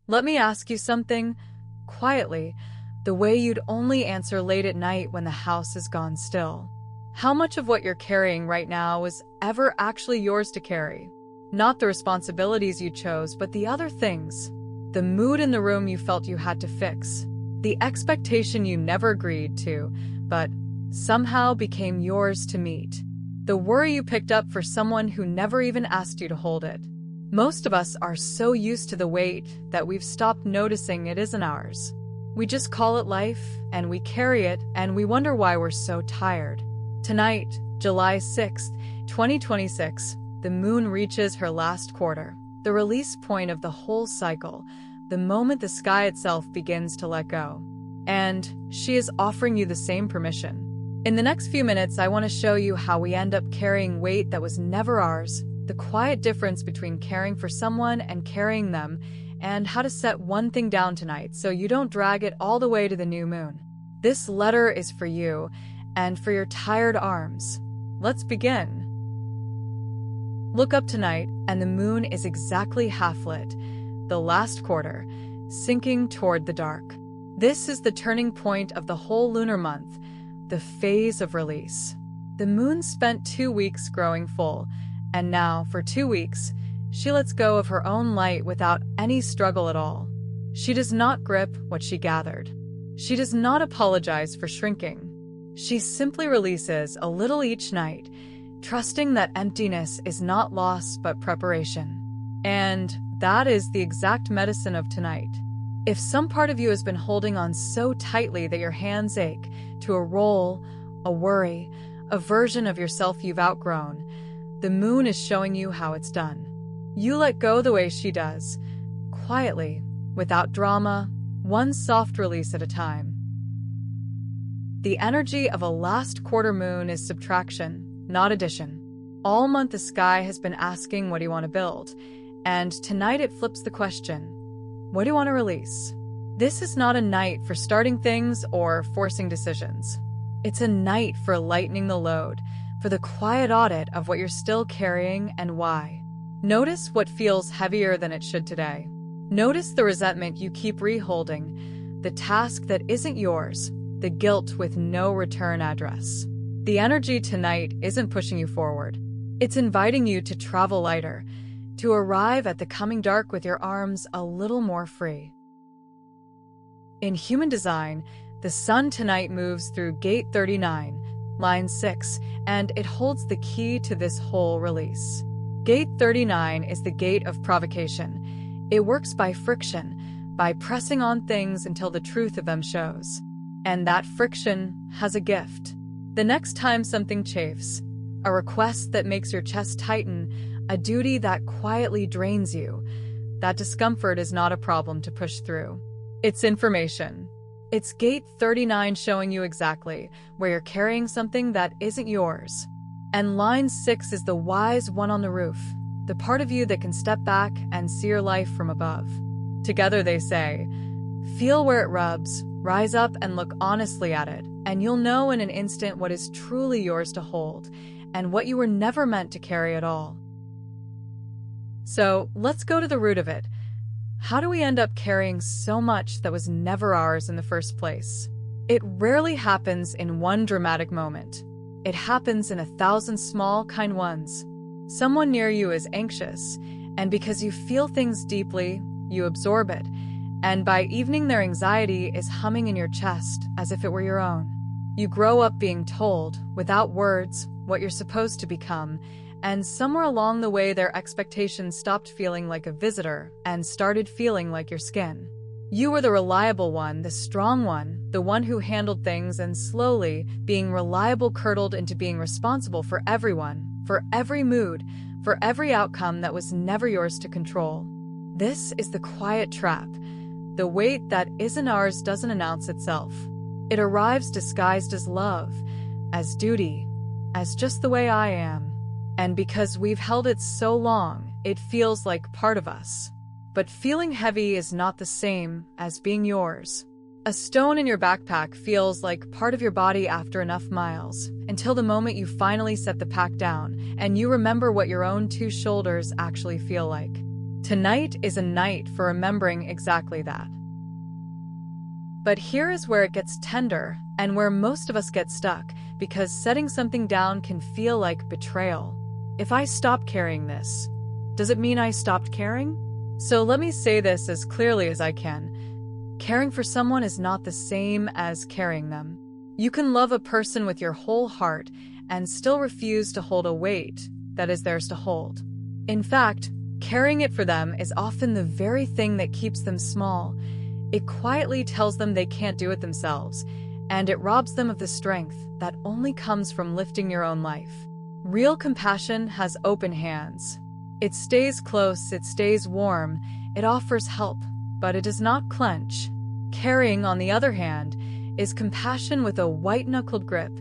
Let me ask you something, quietly, the way you'd only answer late at night when the house is gone still. How much of what you're carrying right now was ever actually yours to carry? Not the responsibilities you chose, but the other things. The mood in the room you felt you had to fix. The expectation you never agreed to, but somehow became yours to meet. The worry you picked up for someone who never even asked you to hold it. Most of us are so used to the weight that we've stopped noticing it isn't ours. We just call it life, and we carry it, and we wonder why we're so tired. Tonight, July 6th, 2026, the moon reaches her last quarter, the release point of the whole cycle, the moment the sky itself begins to let go. And she is offering you the same permission. In the next few minutes, I want to show you how we end up carrying weight that was never ours, the quiet difference between caring for someone and carrying them, and how to set one thing down tonight so you don't drag it all the way to the new moon. This letter is for you, and for your tired arms. Let's begin. Look up tonight, and the moon is exactly half lit, the last quarter, sinking toward the dark. This is the turning point of the whole lunar month, the phase of release. The moon spent 2 weeks growing full, and now, for 2 weeks, she lets go of her own light without any struggle at all. She does not grip what she gathered. She does not apologize for shrinking. She simply releases a little each night, trusting that emptiness is not loss but preparation. And that is the exact medicine of tonight. If some part of you has been holding on so tightly that your hands ache to a role, a worry, a version of yourself you've outgrown, the moon is showing you how it's done. You let go the way she does, quietly, without drama, one soft release at a time. The energy of a last quarter moon is subtraction, not addition. All month the sky has been asking, what do you want to build? And tonight it flips the question, what do you want to release? This is not a night for starting things or forcing decisions. It's a night for lightening the load, for the quiet audit of what you're still carrying and why. Notice what feels heavier than it should today. Notice the resentment you keep reholding, the task that isn't yours, the guilt with no return address. The energy tonight isn't pushing you forward. It's inviting you to travel lighter, to arrive at the coming dark with your arms a little more free. In human design, the sun tonight moves through gate 39, line 6, and it holds the key to this whole release. Gate 39 is the gate of provocation. It works by friction, by pressing on things until the truth of them shows. And that friction has a gift. The next time something chafes, a request that makes your chest tighten, a duty that quietly drains you, that discomfort is not a problem to push through. It's information. It's gate 39 showing you exactly where you're carrying something that isn't yours. And line 6 is the wise one on the roof, the part of you that can step back and see your life from above. Together they say, feel where it rubs, rise up and look honestly at it, and you'll know in an instant what is truly yours to hold, and what you were never meant to carry at all. So let's go to the root of it. How do we end up carrying so much that was never ours in the first place? It rarely happens in one dramatic moment. It happens in 1,000 small, kind ones. Someone near you is anxious, and because you feel things deeply, you absorb it, and by evening their anxiety is humming in your chest as if it were your own. You grow up being told, without words, what you're supposed to become, and somewhere along the way their expectations stopped feeling like a visitor and started feeling like your skin. You were the reliable one, the strong one, the one who handled things, and slowly, being reliable curdled into being responsible for everyone, for every mood, for every outcome that was never yours to control. This is the quiet trap. The weight that isn't ours doesn't announce itself. It arrives disguised as love, as duty, as just the way I am. And because we've held it so long, it feels like part of us. But feeling heavy is not the same as being yours. A stone in your backpack feels like part of your body after enough miles, until the moment you finally set the pack down and you remember what your own two shoulders actually feel like. Tonight is a night for remembering exactly that. But here is where it gets tender and where most of us get stuck, because setting something down can feel like betrayal. If I stop carrying this, does it mean I stopped caring? So let me say this as clearly as I can. Caring for someone is not the same as carrying them. You can love a person with your whole heart and still refuse to hold a weight that is theirs to hold. In fact, carrying it for them is often the very thing that keeps them small. It quietly tells them they can't do it themselves, and it robs them of the strength that only comes from lifting your own life. Real compassion has open hands. It stays close, it stays warm, it offers help, but it does not clench. Caring, on the other hand, is compassion with a white-knuckled grip,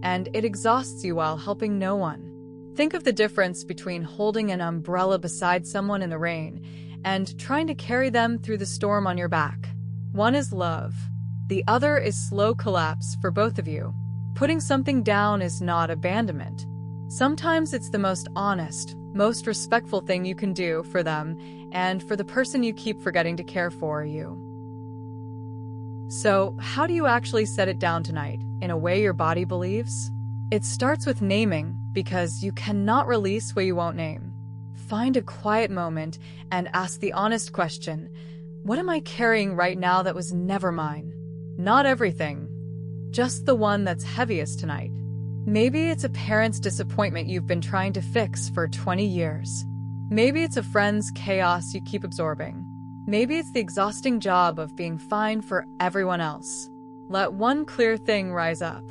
and it exhausts you while helping no one. Think of the difference between holding an umbrella beside someone in the rain and trying to carry them through the storm on your back. One is love. The other is slow collapse for both of you. Putting something down is not abandonment. Sometimes it's the most honest, most respectful thing you can do for them and for the person you keep forgetting to care for you. So, how do you actually set it down tonight, in a way your body believes? It starts with naming, because you cannot release what you won't name. Find a quiet moment and ask the honest question, what am I carrying right now that was never mine? Not everything, just the one that's heaviest tonight. Maybe it's a parent's disappointment you've been trying to fix for 20 years. Maybe it's a friend's chaos you keep absorbing. Maybe it's the exhausting job of being fine for everyone else. Let one clear thing rise up.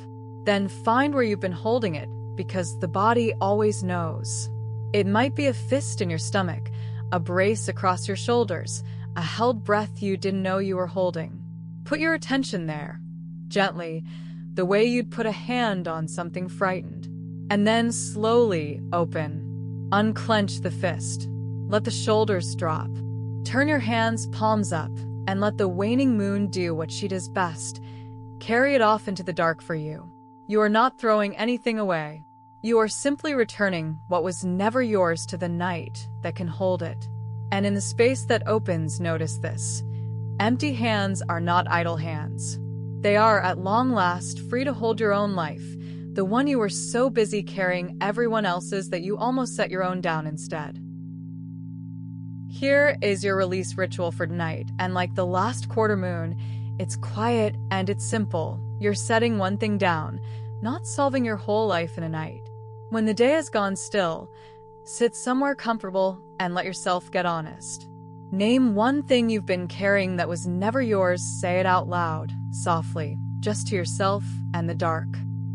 Then find where you've been holding it, because the body always knows. It might be a fist in your stomach, a brace across your shoulders, a held breath you didn't know you were holding. Put your attention there, gently, the way you'd put a hand on something frightened. And then slowly open. Unclench the fist. Let the shoulders drop. Turn your hands palms up and let the waning moon do what she does best. Carry it off into the dark for you. You are not throwing anything away. You are simply returning what was never yours to the night that can hold it. And in the space that opens, notice this. Empty hands are not idle hands. They are, at long last, free to hold your own life, the one you were so busy carrying everyone else's that you almost set your own down instead. Here is your release ritual for tonight, and like the last quarter moon, it's quiet and it's simple. You're setting one thing down, not solving your whole life in a night. When the day has gone still, sit somewhere comfortable and let yourself get honest. Name one thing you've been carrying that was never yours, say it out loud, softly, just to yourself and the dark.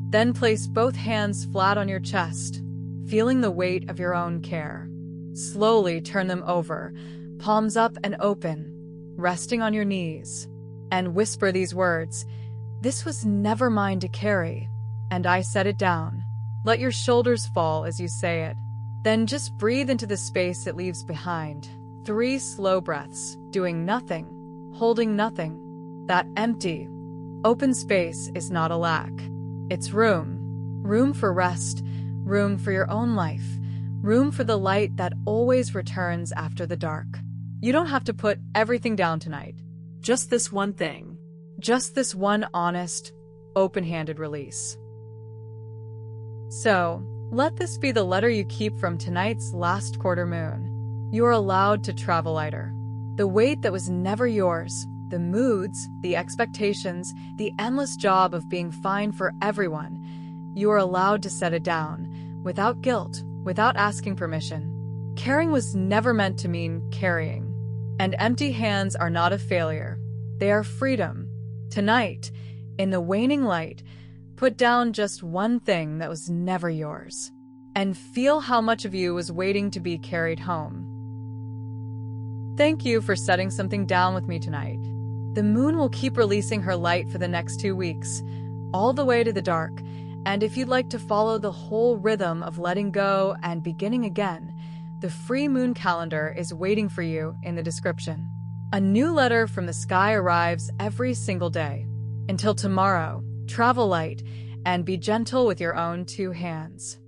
Then place both hands flat on your chest, feeling the weight of your own care. Slowly turn them over, palms up and open, resting on your knees, and whisper these words, "This was never mine to carry, and I set it down." Let your shoulders fall as you say it. Then just breathe into the space it leaves behind. 3 slow breaths, doing nothing, holding nothing. That empty, open space is not a lack. It's room. Room for rest, room for your own life, room for the light that always returns after the dark. You don't have to put everything down tonight. Just this one thing. Just this one honest, open-handed release. So, let this be the letter you keep from tonight's last quarter moon. You are allowed to travel lighter. The weight that was never yours, the moods, the expectations, the endless job of being fine for everyone, you are allowed to set it down, without guilt, without asking permission. Caring was never meant to mean carrying. And empty hands are not a failure. They are freedom. Tonight, in the waning light, put down just one thing that was never yours, and feel how much of you was waiting to be carried home. Thank you for setting something down with me tonight. The moon will keep releasing her light for the next 2 weeks, all the way to the dark, and if you'd like to follow the whole rhythm of letting go and beginning again, the free moon calendar is waiting for you in the description. A new letter from the sky arrives every single day. Until tomorrow, travel light and be gentle with your own 2 hands.